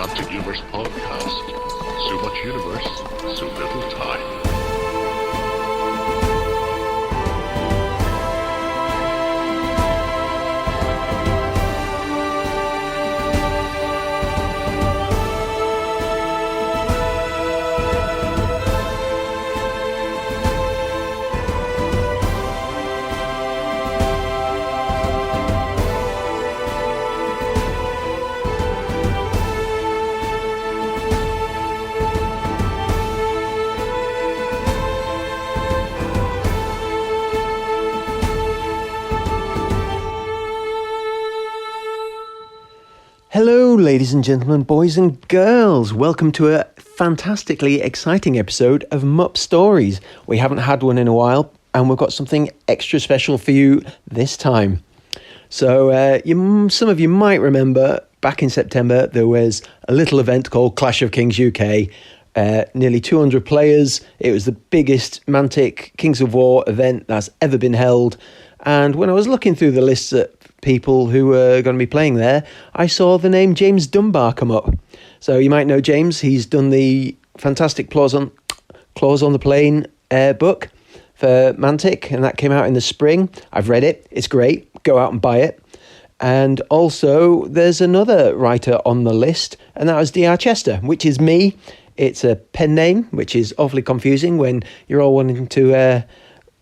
Mantic Universe podcast. So much universe, so little time. Hello, ladies and gentlemen, boys and girls. Welcome to a fantastically exciting episode of MUP Stories. We haven't had one in a while, and we've got something extra special for you this time. So, some of you might remember back in September there was a little event called Clash of Kings UK. Nearly 200 players. It was the biggest Mantic Kings of War event that's ever been held. And when I was looking through the lists of people who were going to be playing there, I saw the name James Dunbar come up. So you might know James. He's done the fantastic Claws on the Plane book for Mantic, and that came out in the spring. I've read it. It's great. Go out and buy it. And also, there's another writer on the list, and that was D.R. Chester, which is me. It's a pen name, which is awfully confusing when you're all wanting to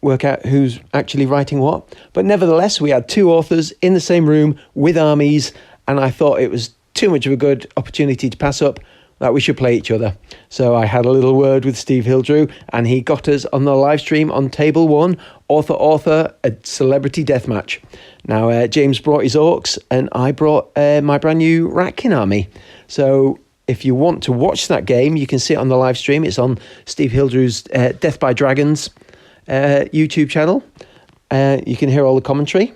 work out who's actually writing what. But nevertheless, we had two authors in the same room with armies, and I thought it was too much of a good opportunity to pass up that we should play each other. So I had a little word with Steve Hildrew, and he got us on the live stream on Table 1, author, a celebrity deathmatch. Now, James brought his orcs, and I brought my brand new Ratkin army. So if you want to watch that game, you can see it on the live stream. It's on Steve Hildrew's Death by Dragons YouTube channel. You can hear all the commentary.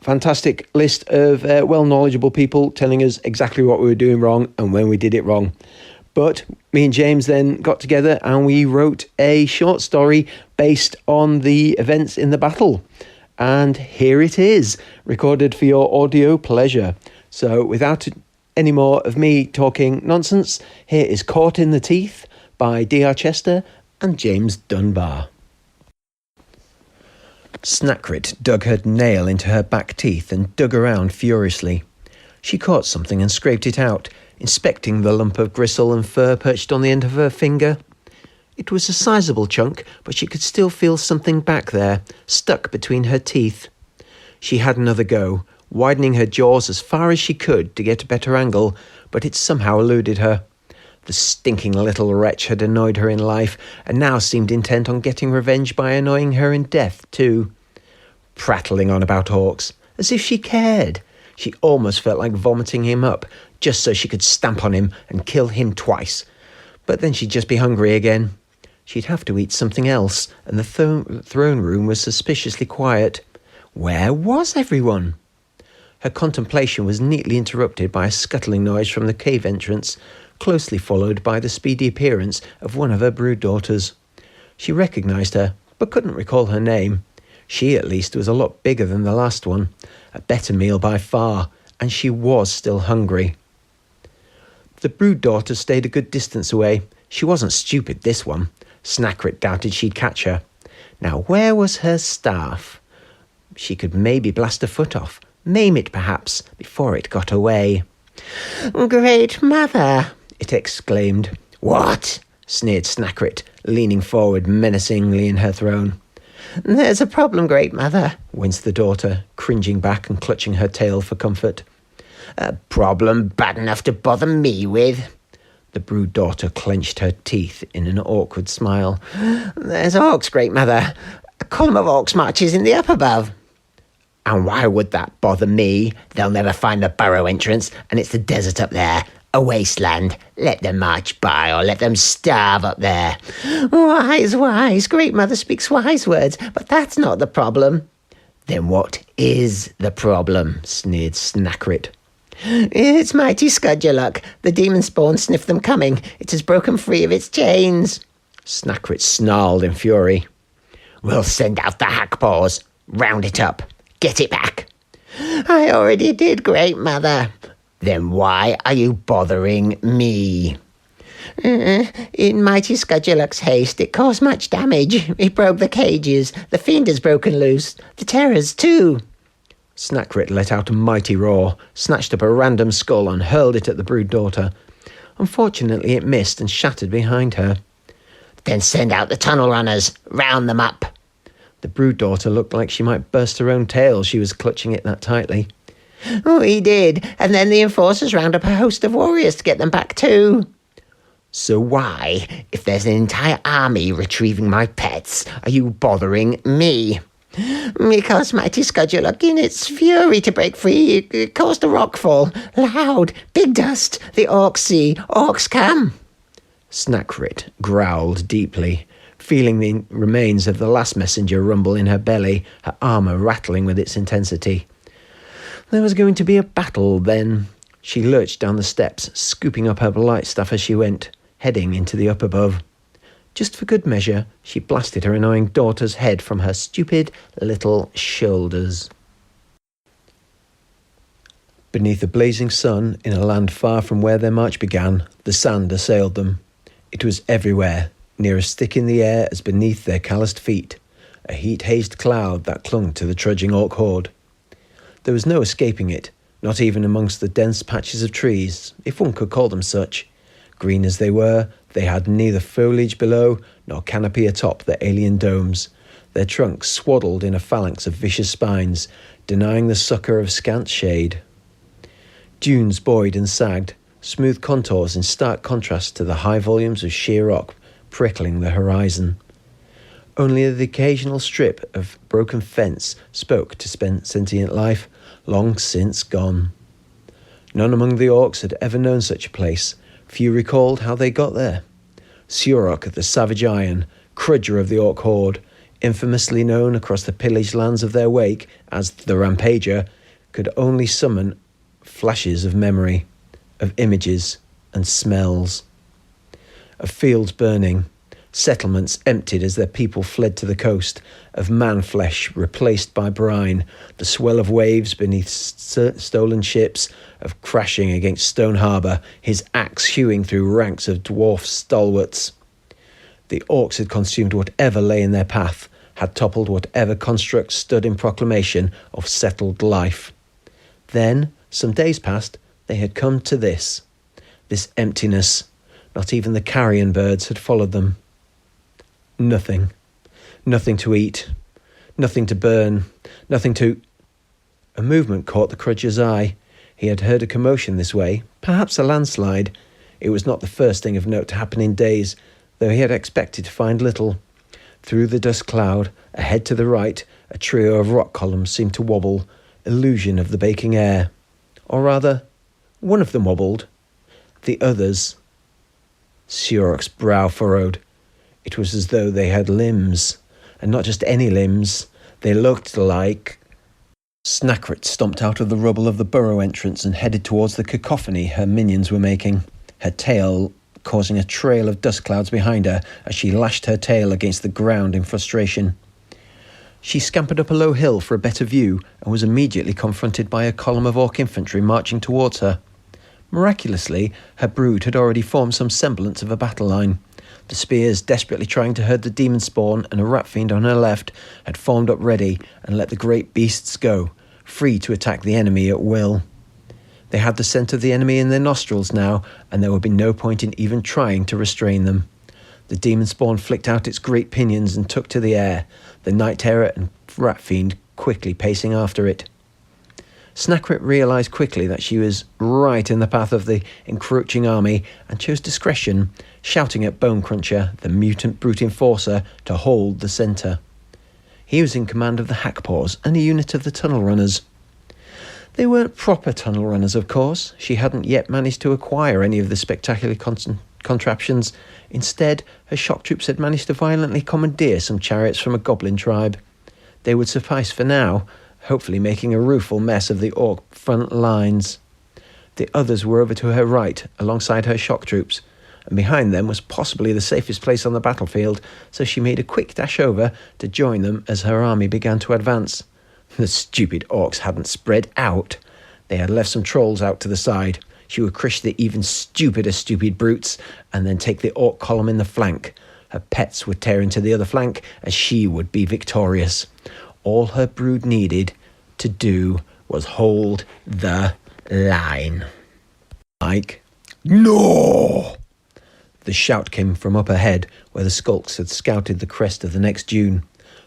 Fantastic list of well-knowledgeable people telling us exactly what we were doing wrong and when we did it wrong. But me and James then got together and we wrote a short story based on the events in the battle. And here it is, recorded for your audio pleasure. So without any more of me talking nonsense, here is Caught in the Teeth by D.R. Chester and James Dunbar. Snackrit dug her nail into her back teeth and dug around furiously. She caught something and scraped it out, inspecting the lump of gristle and fur perched on the end of her finger. It was a sizable chunk, but she could still feel something back there, stuck between her teeth. She had another go, widening her jaws as far as she could to get a better angle, but it somehow eluded her. The stinking little wretch had annoyed her in life, and now seemed intent on getting revenge by annoying her in death, too. Prattling on about orcs, as if she cared. She almost felt like vomiting him up, just so she could stamp on him and kill him twice. But then she'd just be hungry again. She'd have to eat something else, and the throne room was suspiciously quiet. Where was everyone? Her contemplation was neatly interrupted by a scuttling noise from the cave entrance, closely followed by the speedy appearance of one of her brood daughters. She recognised her, but couldn't recall her name. She, at least, was a lot bigger than the last one, a better meal by far, and she was still hungry. The brood daughter stayed a good distance away. She wasn't stupid, this one. Snackrit doubted she'd catch her. Now, where was her staff? She could maybe blast a foot off, maim it perhaps, before it got away. "Great Mother!" it exclaimed. "What?" sneered Snackrit, leaning forward menacingly in her throne. "There's a problem, Great Mother," winced the daughter, cringing back and clutching her tail for comfort. "A problem bad enough to bother me with?" The brood daughter clenched her teeth in an awkward smile. "There's orcs, Great Mother. A column of orcs marches in the up above." "And why would that bother me? They'll never find the burrow entrance, and it's the desert up there. A wasteland. Let them march by, or let them starve up there." Wise. Great Mother speaks wise words, but that's not the problem." "Then what is the problem?" sneered Snackrit. "It's mighty Scudgerluck. The demon spawn sniffed them coming. It has broken free of its chains." Snackrit snarled in fury. "We'll send out the hackpaws. Round it up. Get it back." "I already did, Great Mother." Then why are you bothering me? In Mighty Scuduloc's haste, it caused much damage. It broke the cages. The fiend has broken loose. The terrors, too. Snackrit let out a mighty roar, snatched up a random skull and hurled it at the brood daughter. Unfortunately, it missed and shattered behind her. Then send out the tunnel runners. Round them up. The brood daughter looked like she might burst her own tail. She was clutching it that tightly. Oh, he did. And then the enforcers round up a host of warriors to get them back too. So why, if there's an entire army retrieving my pets, are you bothering me? Because Mighty Scuduloc, in its fury to break free, it caused a rockfall. Loud, big dust. The orcs see, orcs come. Snackrit growled deeply, feeling the remains of the last messenger rumble in her belly, her armour rattling with its intensity. There was going to be a battle then. She lurched down the steps, scooping up her light stuff as she went, heading into the up above. Just for good measure, she blasted her annoying daughter's head from her stupid little shoulders. Beneath a blazing sun, in a land far from where their march began, the sand assailed them. It was everywhere, near as thick in the air as beneath their calloused feet, a heat-hazed cloud that clung to the trudging orc horde. There was no escaping it, not even amongst the dense patches of trees, if one could call them such. Green as they were, they had neither foliage below nor canopy atop their alien domes, their trunks swaddled in a phalanx of vicious spines, denying the succour of scant shade. Dunes buoyed and sagged, smooth contours in stark contrast to the high volumes of sheer rock prickling the horizon. Only the occasional strip of broken fence spoke to sentient life, long since gone. None among the orcs had ever known such a place. Few recalled how they got there. Surok, the savage iron, crudger of the orc horde, infamously known across the pillaged lands of their wake as the Rampager, could only summon flashes of memory, of images and smells. Of fields burning, settlements emptied as their people fled to the coast, of man-flesh replaced by brine, the swell of waves beneath stolen ships, of crashing against Stone Harbour, his axe hewing through ranks of dwarf stalwarts. The orcs had consumed whatever lay in their path, had toppled whatever construct stood in proclamation of settled life. Then, some days passed, they had come to this emptiness. Not even the carrion birds had followed them. Nothing to eat, nothing to burn, nothing to... A movement caught the crudger's eye. He had heard a commotion this way, perhaps a landslide. It was not the first thing of note to happen in days, though he had expected to find little. Through the dust cloud, ahead to the right, a trio of rock columns seemed to wobble, illusion of the baking air. Or rather, one of them wobbled. The others... Surok's brow furrowed. It was as though they had limbs, and not just any limbs. They looked like... Snackrit stomped out of the rubble of the burrow entrance and headed towards the cacophony her minions were making, her tail causing a trail of dust clouds behind her as she lashed her tail against the ground in frustration. She scampered up a low hill for a better view and was immediately confronted by a column of orc infantry marching towards her. Miraculously, her brood had already formed some semblance of a battle line. The spears desperately trying to herd the demon spawn and a rat fiend on her left had formed up ready and let the great beasts go, free to attack the enemy at will. They had the scent of the enemy in their nostrils now, and there would be no point in even trying to restrain them. The demon spawn flicked out its great pinions and took to the air, the night terror and rat fiend quickly pacing after it. Snackrit realised quickly that she was right in the path of the encroaching army and chose discretion, shouting at Bone Cruncher, the mutant brute enforcer, to hold the centre. He was in command of the Hackpaws and a unit of the Tunnel Runners. They weren't proper Tunnel Runners, of course. She hadn't yet managed to acquire any of the spectacular contraptions. Instead, her shock troops had managed to violently commandeer some chariots from a goblin tribe. They would suffice for now, hopefully making a rueful mess of the orc front lines. The others were over to her right, alongside her shock troops, and behind them was possibly the safest place on the battlefield, so she made a quick dash over to join them as her army began to advance. The stupid orcs hadn't spread out. They had left some trolls out to the side. She would crush the even stupider stupid brutes and then take the orc column in the flank. Her pets would tear into the other flank as she would be victorious. All her brood needed to do was hold the line. Like, no! The shout came from up ahead, where the skulks had scouted the crest of the next dune.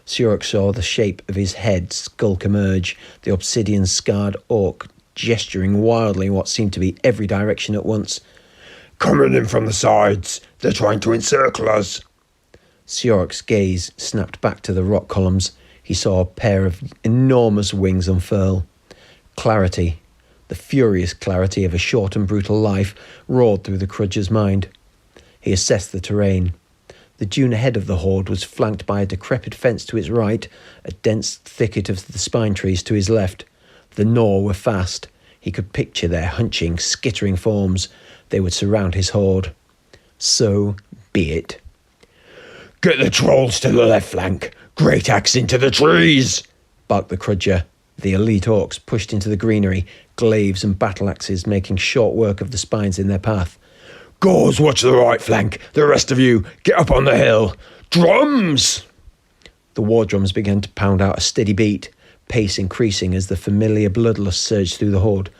Surok saw the shape of his head skulk emerge, the obsidian-scarred orc gesturing wildly in what seemed to be every direction at once. Coming in from the sides! They're trying to encircle us! Surok's gaze snapped back to the rock columns. He saw a pair of enormous wings unfurl. Clarity, the furious clarity of a short and brutal life, roared through the Crudger's mind. He assessed the terrain. The dune ahead of the horde was flanked by a decrepit fence to its right, a dense thicket of the spine trees to his left. The Nor were fast. He could picture their hunching, skittering forms. They would surround his horde. So be it. Get the trolls to the left flank! Great axe into the trees! Barked the Crudger. The elite orcs pushed into the greenery, glaives and battle axes making short work of the spines in their path. Gauls, watch the right flank! The rest of you, get up on the hill! Drums! The war drums began to pound out a steady beat, pace increasing as the familiar bloodlust surged through the horde.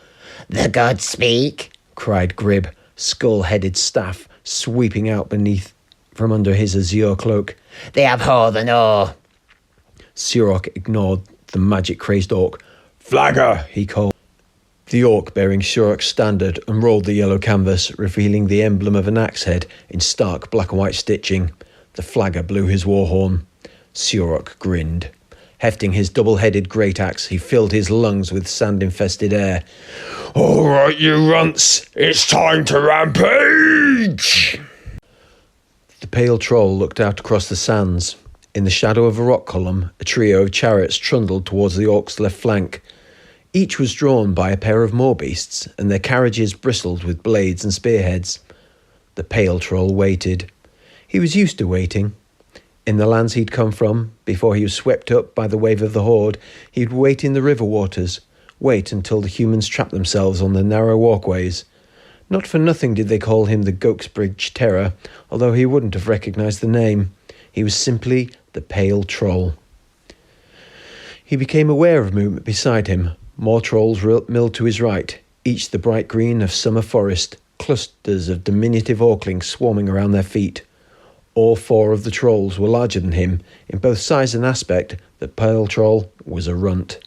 The gods speak, cried Grib, skull-headed staff sweeping out beneath from under his azure cloak. They abhor the Nor. Surok ignored the magic-crazed orc. Flagger, he called. The orc bearing Surok's standard unrolled the yellow canvas, revealing the emblem of an axe head in stark black and white stitching. The flagger blew his war horn. Surok grinned. Hefting his double-headed great axe, he filled his lungs with sand-infested air. All right, you runts, it's time to rampage! The pale troll looked out across the sands. In the shadow of a rock column, a trio of chariots trundled towards the orcs' left flank. Each was drawn by a pair of moorbeasts, and their carriages bristled with blades and spearheads. The pale troll waited. He was used to waiting. In the lands he'd come from, before he was swept up by the wave of the horde, he'd wait in the river waters, wait until the humans trapped themselves on the narrow walkways. Not for nothing did they call him the Goaksbridge Terror, although he wouldn't have recognised the name. He was simply the pale troll. He became aware of movement beside him. More trolls milled to his right, each the bright green of summer forest, clusters of diminutive orclings swarming around their feet. All four of the trolls were larger than him. In both size and aspect, the pale troll was a runt.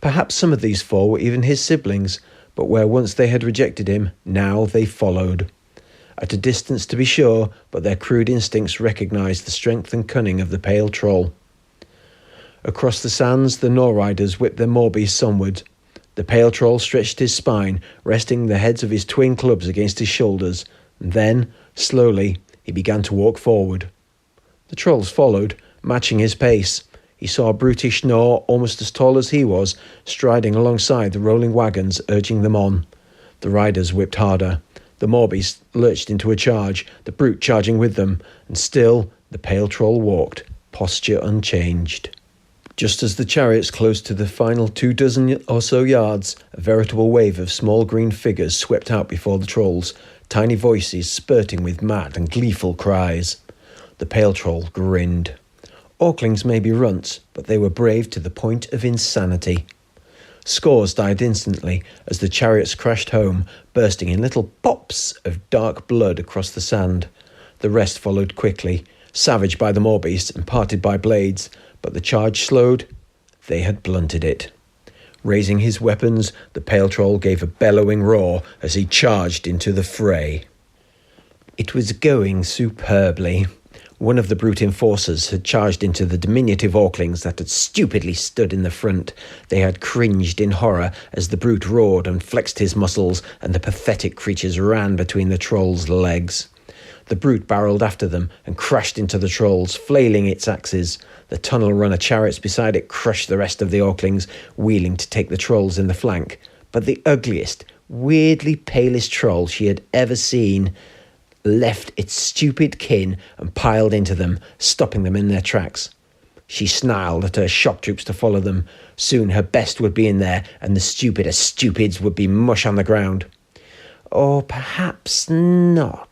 Perhaps some of these four were even his siblings, but where once they had rejected him, now they followed. At a distance to be sure, but their crude instincts recognised the strength and cunning of the pale troll. Across the sands, the Nor riders whipped their moorbeasts onward. The pale troll stretched his spine, resting the heads of his twin clubs against his shoulders, and then, slowly, he began to walk forward. The trolls followed, matching his pace. He saw a brutish Nor, almost as tall as he was, striding alongside the rolling wagons, urging them on. The riders whipped harder. The moorbeasts lurched into a charge, the brute charging with them, and still the pale troll walked, posture unchanged. Just as the chariots closed to the final 24 or so yards, a veritable wave of small green figures swept out before the trolls, tiny voices spurting with mad and gleeful cries. The pale troll grinned. Orclings may be runts, but they were brave to the point of insanity. Scores died instantly as the chariots crashed home, bursting in little pops of dark blood across the sand. The rest followed quickly, savaged by the moorbeasts and parted by blades, but the charge slowed. They had blunted it. Raising his weapons, the pale troll gave a bellowing roar as he charged into the fray. It was going superbly. One of the brute enforcers had charged into the diminutive orclings that had stupidly stood in the front. They had cringed in horror as the brute roared and flexed his muscles, and the pathetic creatures ran between the troll's legs. The brute barreled after them and crashed into the trolls, flailing its axes. The tunnel-runner chariots beside it crushed the rest of the orclings, wheeling to take the trolls in the flank. But the ugliest, weirdly palest troll she had ever seen left its stupid kin and piled into them, stopping them in their tracks. She snarled at her shock troops to follow them. Soon her best would be in there, and the stupidest stupids would be mush on the ground. Or perhaps not.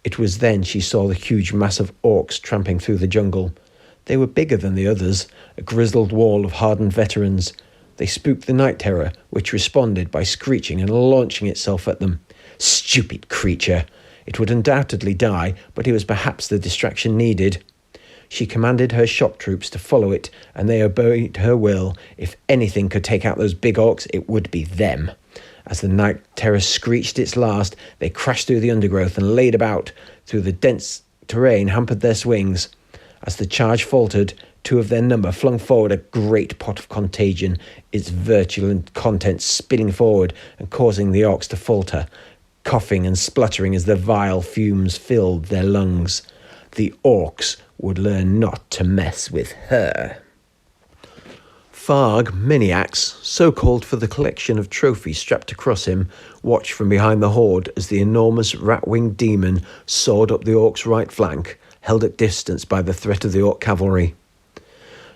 It was then she saw the huge mass of orcs tramping through the jungle. They were bigger than the others, a grizzled wall of hardened veterans. They spooked the night terror, which responded by screeching and launching itself at them. Stupid creature! It would undoubtedly die, but it was perhaps the distraction needed. She commanded her shock troops to follow it, and they obeyed her will. If anything could take out those big orcs, it would be them. As the night terror screeched its last, they crashed through the undergrowth and laid about. Through the dense terrain hampered their swings. As the charge faltered, 2 of their number flung forward a great pot of contagion, its virulent contents spilling forward and causing the orcs to falter, coughing and spluttering as the vile fumes filled their lungs. The orcs would learn not to mess with her. Farg, Miniax, so called for the collection of trophies strapped across him, watched from behind the horde as the enormous rat-winged demon soared up the orcs' right flank, held at distance by the threat of the orc cavalry.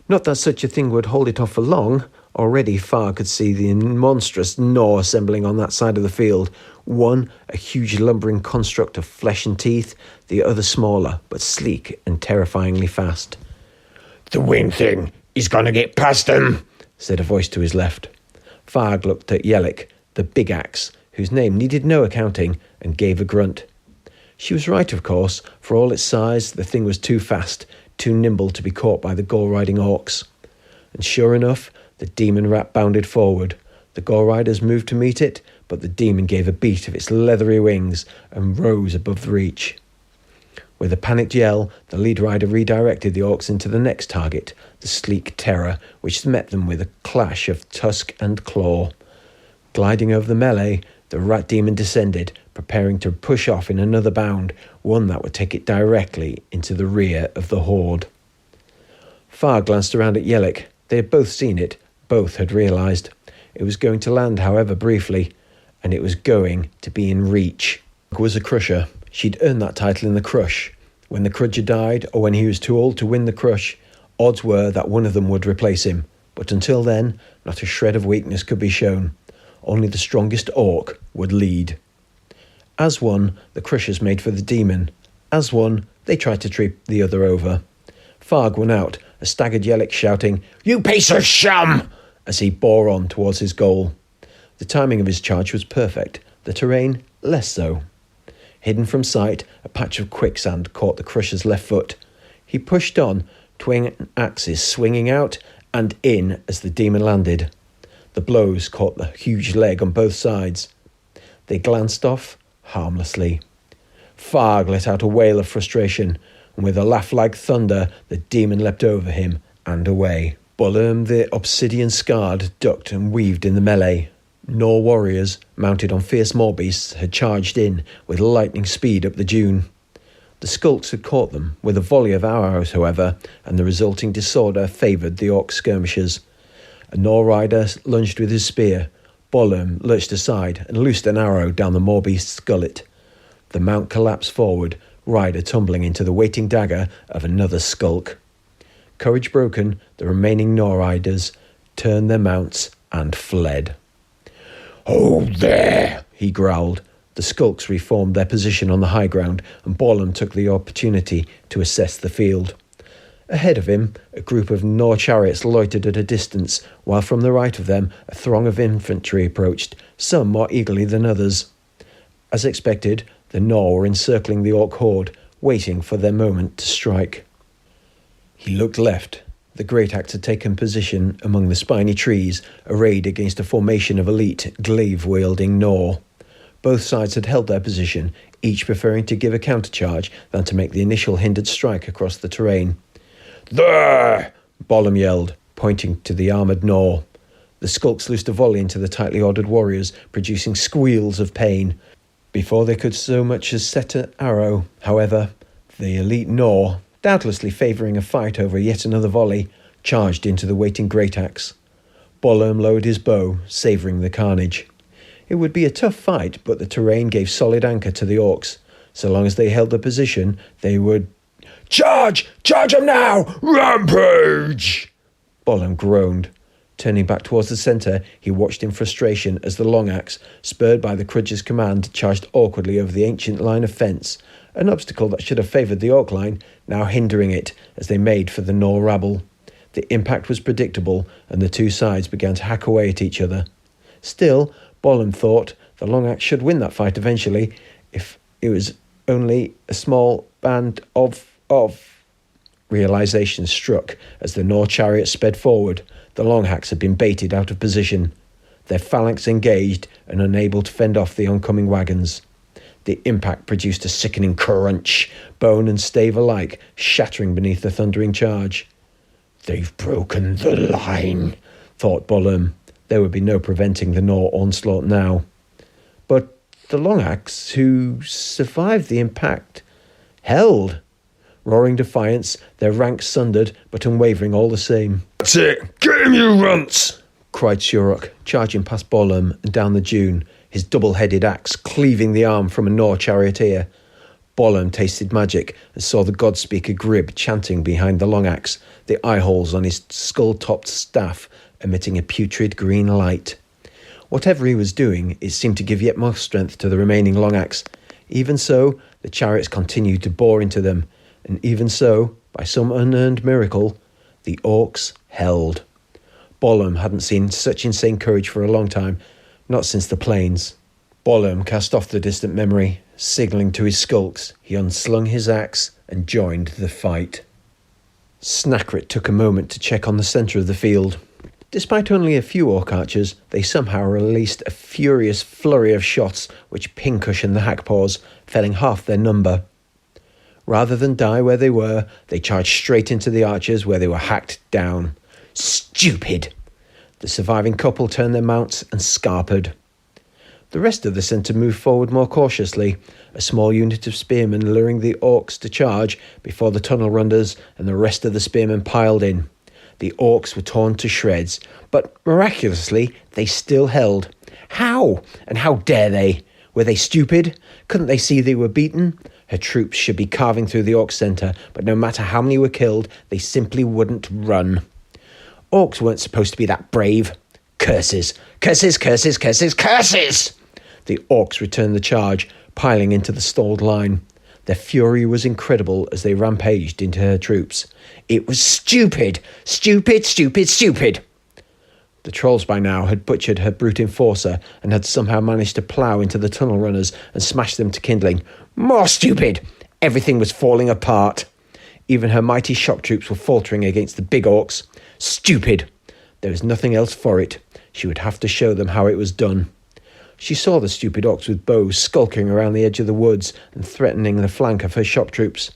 Not that such a thing would hold it off for long. Already Farg could see the monstrous gnaw assembling on that side of the field. One, a huge lumbering construct of flesh and teeth, the other smaller, but sleek and terrifyingly fast. The winged thing is going to get past them, said a voice to his left. Farg looked at Yellick, the big axe, whose name needed no accounting, and gave a grunt. She was right, of course. For all its size, the thing was too fast, too nimble to be caught by the gore-riding orcs. And sure enough, the demon rat bounded forward. The gore riders moved to meet it, but the demon gave a beat of its leathery wings and rose above the reach. With a panicked yell, the lead rider redirected the orcs into the next target, the sleek terror, which met them with a clash of tusk and claw. Gliding over the melee, the rat demon descended, preparing to push off in another bound, one that would take it directly into the rear of the horde. Farg glanced around at Yellick. They had both seen it, both had realised. It was going to land, however, briefly, and it was going to be in reach. Farg was a crusher. She'd earned that title in the crush. When the crudger died, or when he was too old to win the crush, odds were that one of them would replace him. But until then, not a shred of weakness could be shown. Only the strongest orc would lead. As one, the crushers made for the demon. As one, they tried to trip the other over. Farg won out, a staggered Yellick shouting, "You piece of sham!" as he bore on towards his goal. The timing of his charge was perfect, the terrain less so. Hidden from sight, a patch of quicksand caught the crusher's left foot. He pushed on, twin axes swinging out and in as the demon landed. The blows caught the huge leg on both sides. They glanced off harmlessly. Farg let out a wail of frustration, and with a laugh like thunder, the demon leapt over him and away. Bolum the obsidian-scarred ducked and weaved in the melee. Nor warriors, mounted on fierce moor-beasts, had charged in with lightning speed up the dune. The skulks had caught them with a volley of arrows, however, and the resulting disorder favoured the orc skirmishers. A Nor rider lunged with his spear. Bolum lurched aside and loosed an arrow down the moor-beast's gullet. The mount collapsed forward, rider tumbling into the waiting dagger of another skulk. Courage broken, the remaining Nor riders turned their mounts and fled. "Hold there," he growled. The skulks reformed their position on the high ground, and Borlam took the opportunity to assess the field. Ahead of him, a group of Nor chariots loitered at a distance, while from the right of them a throng of infantry approached, some more eagerly than others. As expected, the Nor were encircling the orc horde, waiting for their moment to strike. He looked left. The great axe had taken position among the spiny trees, arrayed against a formation of elite, glaive-wielding Nor. Both sides had held their position, each preferring to give a countercharge than to make the initial hindered strike across the terrain. "There!" Bollam yelled, pointing to the armoured Nor. The skulks loosed a volley into the tightly ordered warriors, producing squeals of pain. Before they could so much as set an arrow, however, the elite Nor, doubtlessly favouring a fight over yet another volley, charged into the waiting great axe. Bollam lowered his bow, savouring the carnage. It would be a tough fight, but the terrain gave solid anchor to the orcs. So long as they held their position, they would Charge! Charge him now! Rampage! Bollum groaned. Turning back towards the centre, he watched in frustration as the long axe, spurred by the Crudge's command, charged awkwardly over the ancient line of fence, an obstacle that should have favoured the Orc line, now hindering it as they made for the Nor rabble. The impact was predictable, and the two sides began to hack away at each other. Still, Bollum thought the long axe should win that fight eventually, if it was only a small band of... Realisation struck as the Nor chariot sped forward. The long axe had been baited out of position, their phalanx engaged and unable to fend off the oncoming wagons. The impact produced a sickening crunch, bone and stave alike shattering beneath the thundering charge. They've broken the line, thought Bollum. There would be no preventing the Nor onslaught now. But the long axe, who survived the impact, held. Roaring defiance, their ranks sundered, but unwavering all the same. That's it! Get him, you runts! Cried Shurok, charging past Bollum and down the dune, his double-headed axe cleaving the arm from a Nor charioteer. Bollum tasted magic and saw the God-speaker Grib chanting behind the long axe, the eye-holes on his skull-topped staff emitting a putrid green light. Whatever he was doing, it seemed to give yet more strength to the remaining long axe. Even so, the chariots continued to bore into them, and even so, by some unearned miracle, the Orcs held. Bollum hadn't seen such insane courage for a long time, not since the plains. Bollum cast off the distant memory. Signalling to his skulks, he unslung his axe and joined the fight. Snackrit took a moment to check on the centre of the field. Despite only a few Orc archers, they somehow released a furious flurry of shots which pincushioned the hackpaws, felling half their number. Rather than die where they were, they charged straight into the archers where they were hacked down. Stupid! The surviving couple turned their mounts and scarpered. The rest of the centre moved forward more cautiously, a small unit of spearmen luring the Orcs to charge before the tunnel runners and the rest of the spearmen piled in. The Orcs were torn to shreds, but miraculously they still held. How? And how dare they? Were they stupid? Couldn't they see they were beaten? Her troops should be carving through the Orc centre, but no matter how many were killed, they simply wouldn't run. Orcs weren't supposed to be that brave. Curses! Curses! Curses! Curses! Curses! The Orcs returned the charge, piling into the stalled line. Their fury was incredible as they rampaged into her troops. It was stupid! Stupid! Stupid! Stupid! The trolls by now had butchered her brute enforcer and had somehow managed to plough into the tunnel runners and smash them to kindling. More stupid! Everything was falling apart. Even her mighty shock troops were faltering against the big Orcs. Stupid! There was nothing else for it. She would have to show them how it was done. She saw the stupid Orcs with bows skulking around the edge of the woods and threatening the flank of her shock troops.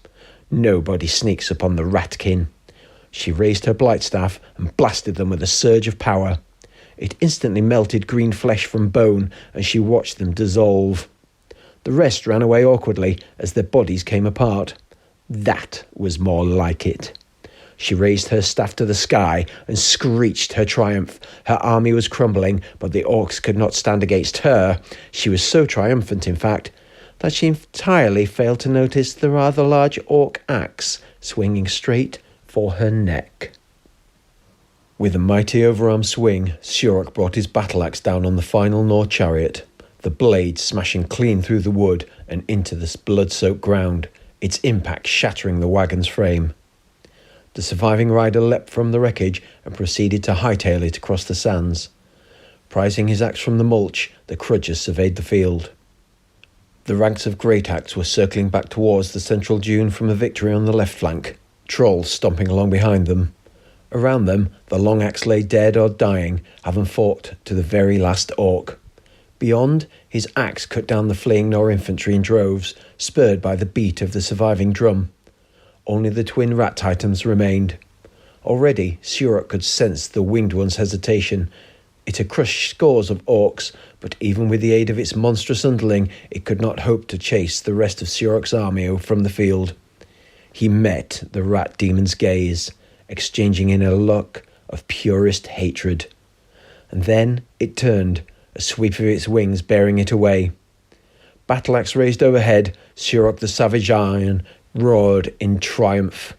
Nobody sneaks upon the ratkin. She raised her blightstaff and blasted them with a surge of power. It instantly melted green flesh from bone, and she watched them dissolve. The rest ran away awkwardly as their bodies came apart. That was more like it. She raised her staff to the sky and screeched her triumph. Her army was crumbling, but the Orcs could not stand against her. She was so triumphant, in fact, that she entirely failed to notice the rather large Orc axe swinging straight for her neck. With a mighty overarm swing, Shurok brought his battle axe down on the final Nor chariot, the blade smashing clean through the wood and into the blood-soaked ground, its impact shattering the wagon's frame. The surviving rider leapt from the wreckage and proceeded to hightail it across the sands. Prizing his axe from the mulch, the Crudger surveyed the field. The ranks of great axe were circling back towards the central dune from a victory on the left flank, trolls stomping along behind them. Around them, the long axe lay dead or dying, having fought to the very last Orc. Beyond, his axe cut down the fleeing Nor infantry in droves, spurred by the beat of the surviving drum. Only the twin rat titans remained. Already, Shurok could sense the winged one's hesitation. It had crushed scores of Orcs, but even with the aid of its monstrous underling, it could not hope to chase the rest of Shurok's army from the field. He met the rat demon's gaze, exchanging in a look of purest hatred. And then it turned, a sweep of its wings bearing it away. Battle-axe raised overhead, Shurok the Savage Iron roared in triumph.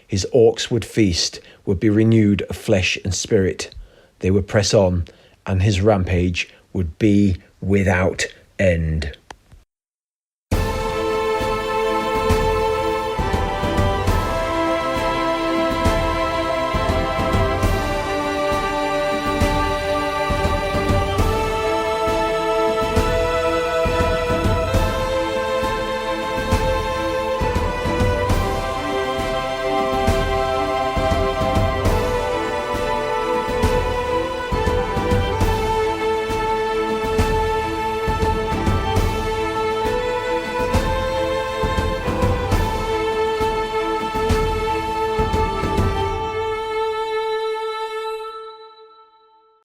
His orcs would feast, would be renewed of flesh and spirit. They would press on, and his rampage would be without end.